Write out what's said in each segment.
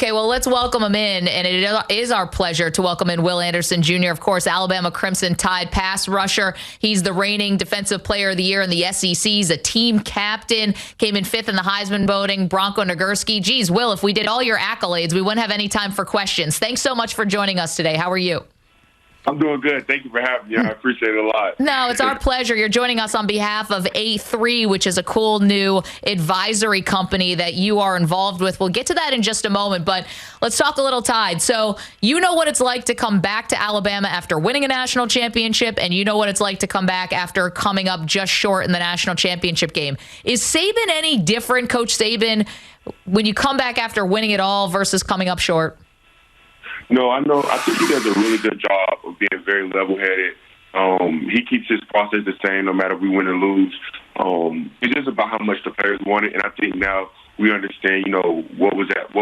Okay, well, let's welcome him in, and it is our pleasure to welcome in Will Anderson Jr., of course, Alabama Crimson Tide pass rusher. He's the reigning Defensive Player of the Year in the SEC. He's a team captain, came in 5th in the Heisman voting, Bronco Nagurski. Geez, Will, if we did all your accolades, we wouldn't have any time for questions. Thanks so much for joining us today. How are you? I'm doing good. Thank you for having me. I appreciate it a lot. No, it's our pleasure. You're joining us on behalf of A3, which is a cool new advisory company that you are involved with. We'll get to that in just a moment, but let's talk a little Tide. So you know what it's like to come back to Alabama after winning a national championship, and you know what it's like to come back after coming up just short in the national championship game. Is Saban any different, Coach Saban, when you come back after winning it all versus coming up short? No, I know. I think he does a really good job of being very level-headed. He keeps his process the same no matter if we win or lose. It's just about how much the players wanted, and I think now we understand, what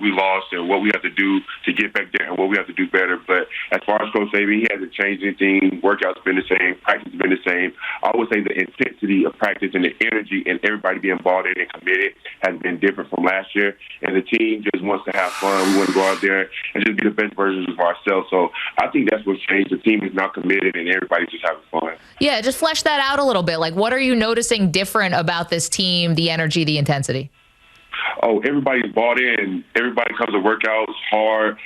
we lost and what we have to do to get back there and what we have to do better. But as far as Coach Saban, he hasn't changed anything. Workouts been the same. Practice has been the same. I would say the intensity of practice and the energy and everybody being bought in and committed has been different from last year. And the team just wants to have fun. We want to go out there and just be the best versions of ourselves. So I think that's what's changed. The team is now committed and everybody's just having fun. Yeah, just flesh that out a little bit. Like, what are you noticing different about this team, the energy, the intensity? Oh, everybody's bought in. Everybody comes to workouts hard.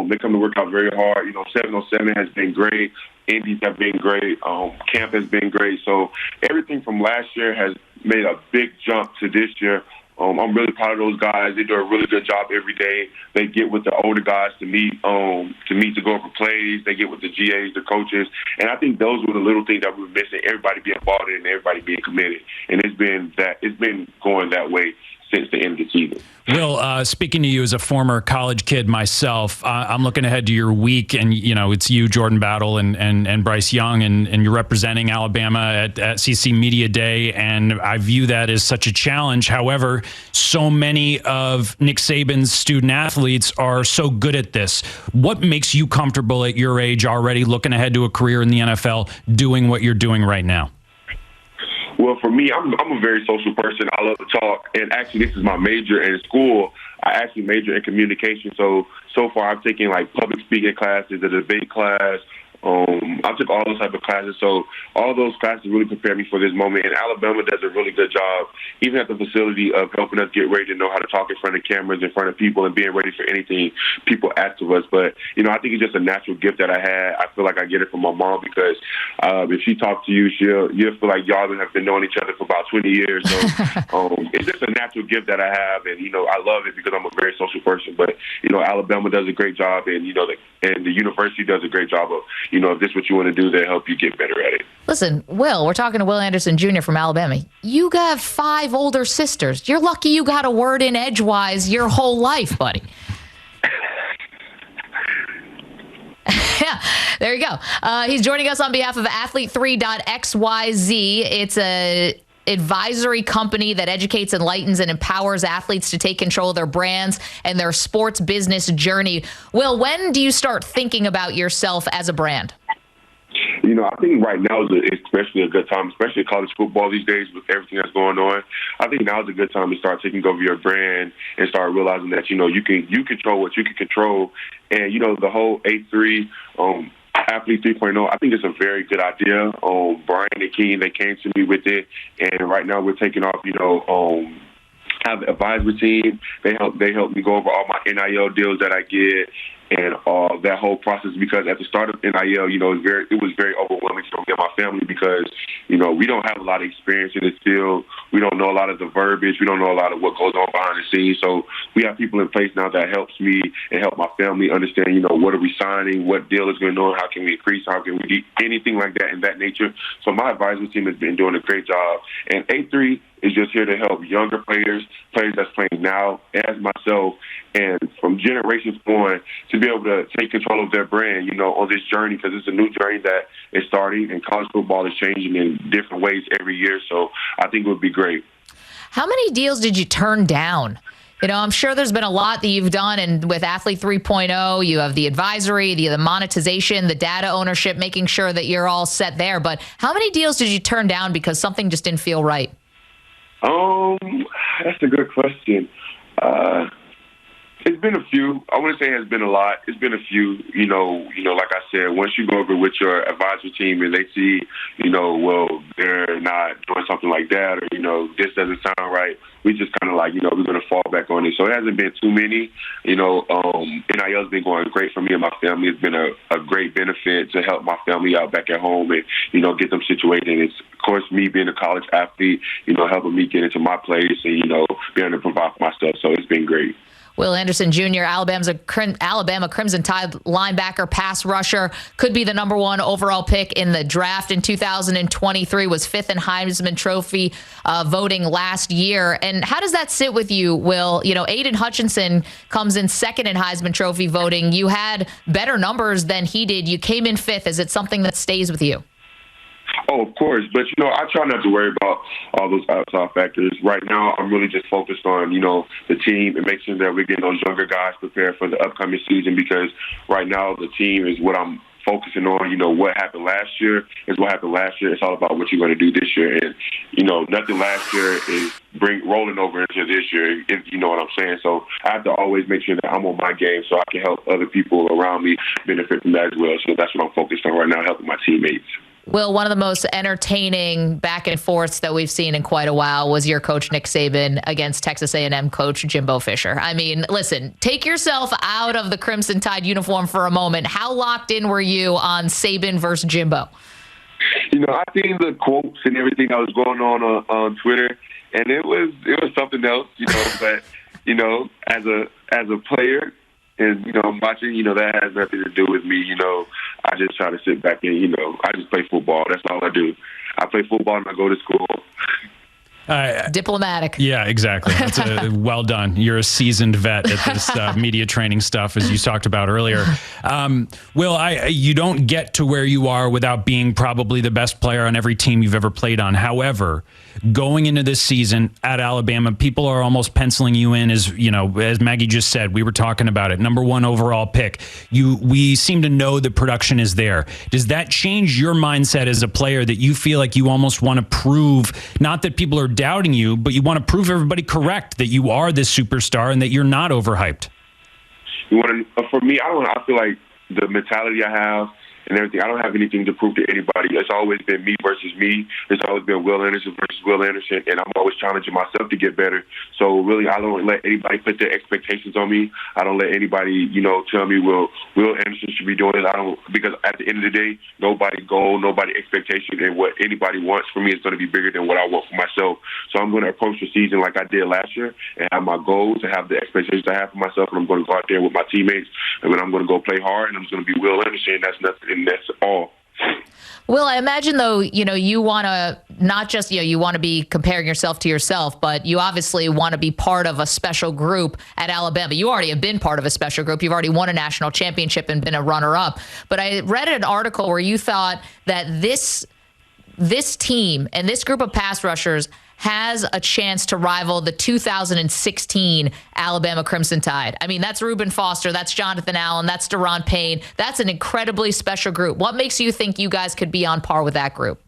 They come to work out very hard. 707 has been great. Indies have been great. Camp has been great. So everything from last year has made a big jump to this year. I'm really proud of those guys. They do a really good job every day. They get with the older guys to meet to go over plays. They get with the GAs, the coaches, and I think those were the little things that we were missing. Everybody being bought in, everybody being committed, and it's been going that way since the end of the season. Will, speaking to you as a former college kid myself, I'm looking ahead to your week, and it's you, Jordan Battle, and Bryce Young, and you're representing Alabama at CC Media Day, and I view that as such a challenge. However, so many of Nick Saban's student athletes are so good at this. What makes you comfortable at your age already, looking ahead to a career in the NFL, doing what you're doing right now? Well, for me, I'm a very social person. I love to talk, and actually, this is my major in school. I actually major in communication. So far, I've taken public speaking classes, a debate class. I took all those type of classes. So all those classes really prepared me for this moment. And Alabama does a really good job, even at the facility, of helping us get ready to know how to talk in front of cameras, in front of people, and being ready for anything people ask of us. But, I think it's just a natural gift that I had. I feel like I get it from my mom because if she talks to you, you'll feel like y'all have been knowing each other for about 20 years. So it's just a natural gift that I have. And, I love it because I'm a very social person. But, Alabama does a great job, and, and the university does a great job of, if this is what you want to do, to help you get better at it. Listen, Will, we're talking to Will Anderson Jr. from Alabama. You got 5 older sisters. You're lucky you got a word in edgewise your whole life, buddy. Yeah, there you go. He's joining us on behalf of Athlete3.xyz. It's a advisory company that educates, enlightens, and empowers athletes to take control of their brands and their sports business journey. Will, when do you start thinking about yourself as a brand? I think right now is especially a good time, especially college football these days with everything that's going on. I think now is a good time to start taking over your brand and start realizing that, you control what you can control. And, the whole A3, Athlete 3.0, I think it's a very good idea. Brian and King, they came to me with it. And right now we're taking off, have an advisory team. They help me go over all my NIL deals that I get and that whole process, because at the start of NIL, it was very overwhelming for me and my family because, we don't have a lot of experience in this field. We don't know a lot of the verbiage. We don't know a lot of what goes on behind the scenes. So we have people in place now that helps me and help my family understand, what are we signing, what deal is going on, how can we increase, how can we do anything like that in that nature. So my advisory team has been doing a great job. And A3 is just here to help younger players that's playing now, as myself, and from generations on, to be able to take control of their brand, on this journey, because it's a new journey that is starting, and college football is changing in different ways every year. So I think it would be great. How many deals did you turn down? I'm sure there's been a lot that you've done, and with Athlete 3.0, you have the advisory, the monetization, the data ownership, making sure that you're all set there. But how many deals did you turn down because something just didn't feel right? That's a good question. It's been a few. I wouldn't say it's been a lot. It's been a few. Like I said, once you go over with your advisory team and they see, well, they're not doing something like that, or this doesn't sound right. We just kind of like, we're going to fall back on it. So it hasn't been too many. NIL's been going great for me and my family. It's been a great benefit to help my family out back at home and get them situated. And it's, of course, me being a college athlete, helping me get into my place and being able to provide for myself. So it's been great. Will Anderson Jr., Alabama Crimson Tide linebacker, pass rusher, could be the #1 overall pick in the draft in 2023, was 5th in Heisman Trophy voting last year. And how does that sit with you, Will? Aiden Hutchinson comes in 2nd in Heisman Trophy voting. You had better numbers than he did. You came in 5th. Is it something that stays with you? Oh, of course. But, I try not to worry about all those outside factors. Right now, I'm really just focused on, the team and making sure that we're getting those younger guys prepared for the upcoming season, because right now the team is what I'm focusing on. What happened last year is what happened last year. It's all about what you're going to do this year. And, nothing last year is rolling over into this year, if you know what I'm saying. So I have to always make sure that I'm on my game so I can help other people around me benefit from that as well. So that's what I'm focused on right now, helping my teammates. Will, one of the most entertaining back and forths that we've seen in quite a while was your coach, Nick Saban, against Texas A&M coach Jimbo Fisher. I mean, listen, take yourself out of the Crimson Tide uniform for a moment. How locked in were you on Saban versus Jimbo? I seen the quotes and everything that was going on Twitter, and it was something else, but, as a player, and, I'm watching, that has nothing to do with me. I just try to sit back and, I just play football. That's all I do. I play football and I go to school. Diplomatic. Yeah, exactly. That's well done. You're a seasoned vet at this media training stuff, as you talked about earlier. Will, you don't get to where you are without being probably the best player on every team you've ever played on. However, going into this season at Alabama, people are almost penciling you in as, as Maggie just said, we were talking about it, #1 overall pick. We seem to know the production is there. Does that change your mindset as a player that you feel like you almost want to prove, not that people are doubting you, but you want to prove everybody correct that you are this superstar and that you're not overhyped? For me, I feel like the mentality I have and everything, I don't have anything to prove to anybody. It's always been me versus me. It's always been Will Anderson versus Will Anderson, and I'm always challenging myself to get better. So really, I don't let anybody put their expectations on me. I don't let anybody, tell me, Will Anderson should be doing it. Because at the end of the day, nobody's goal, nobody's expectation, and what anybody wants for me is going to be bigger than what I want for myself. So I'm going to approach the season like I did last year and have my goals and have the expectations I have for myself, and I'm going to go out there with my teammates, and then I'm going to go play hard, and I'm going to be Will Anderson. That's nothing. And that's all. Will, I imagine, though, you want to not just, you want to be comparing yourself to yourself, but you obviously want to be part of a special group at Alabama. You already have been part of a special group. You've already won a national championship and been a runner-up. But I read an article where you thought that this team and this group of pass rushers has a chance to rival the 2016 Alabama Crimson Tide. I mean, that's Reuben Foster, that's Jonathan Allen, that's Deron Payne. That's an incredibly special group. What makes you think you guys could be on par with that group?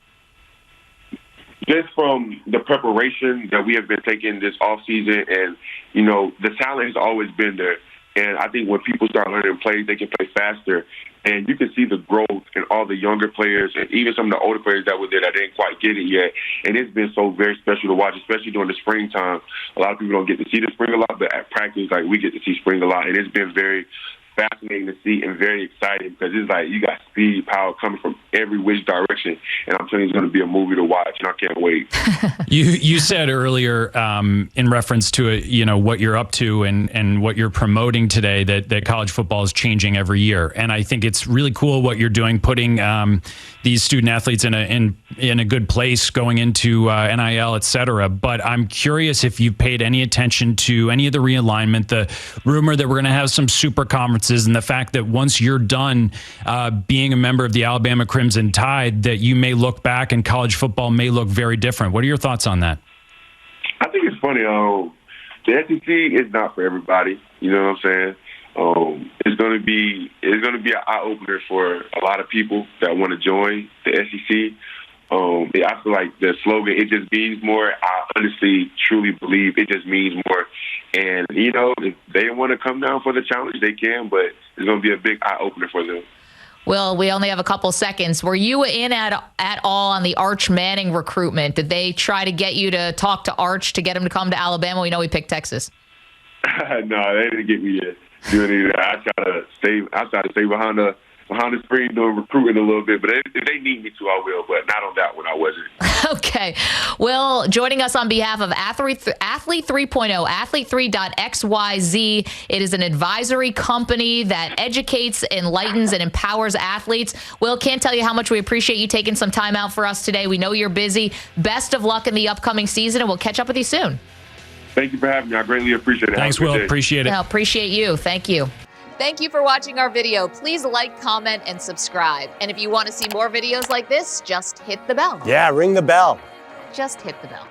Just from the preparation that we have been taking this offseason, and, the talent has always been there. And I think when people start learning to play, they can play faster. And you can see the growth in all the younger players and even some of the older players that were there that didn't quite get it yet. And it's been so very special to watch, especially during the springtime. A lot of people don't get to see the spring a lot, but at practice, we get to see spring a lot. And it's been very fascinating to see and very exciting, because it's like you got speed, power coming from every which direction, and I'm telling you, it's going to be a movie to watch, and I can't wait. You said earlier, in reference to it, what you're up to and what you're promoting today, that college football is changing every year, and I think it's really cool what you're doing, putting these student athletes in a good place going into NIL, et cetera. But I'm curious if you've paid any attention to any of the realignment, the rumor that we're going to have some super conferences, and the fact that once you're done being a member of the Alabama Crimson Tide, that you may look back and college football may look very different. What are your thoughts on that? I think it's funny. The SEC is not for everybody. You know what I'm saying? It's going to be an eye opener for a lot of people that want to join the SEC. I feel like the slogan, it just means more. I honestly, truly believe it just means more. And, if they want to come down for the challenge, they can, but it's going to be a big eye-opener for them. Well, we only have a couple seconds. Were you in at all on the Arch Manning recruitment? Did they try to get you to talk to Arch to get him to come to Alabama? We know he picked Texas. No, they didn't get me yet. I try to stay behind the screen doing recruiting a little bit, but if they need me to, I will, but not on that one, I wasn't. Okay. Well, joining us on behalf of Athlete 3.0, Athlete3.xyz, it is an advisory company that educates, enlightens, and empowers athletes. Will, can't tell you how much we appreciate you taking some time out for us today. We know you're busy. Best of luck in the upcoming season, and we'll catch up with you soon. Thank you for having me. I greatly appreciate it. Thanks, Will. Appreciate it. No, appreciate you. Thank you. Thank you for watching our video. Please like, comment, and subscribe. And if you want to see more videos like this, just hit the bell. Yeah, ring the bell. Just hit the bell.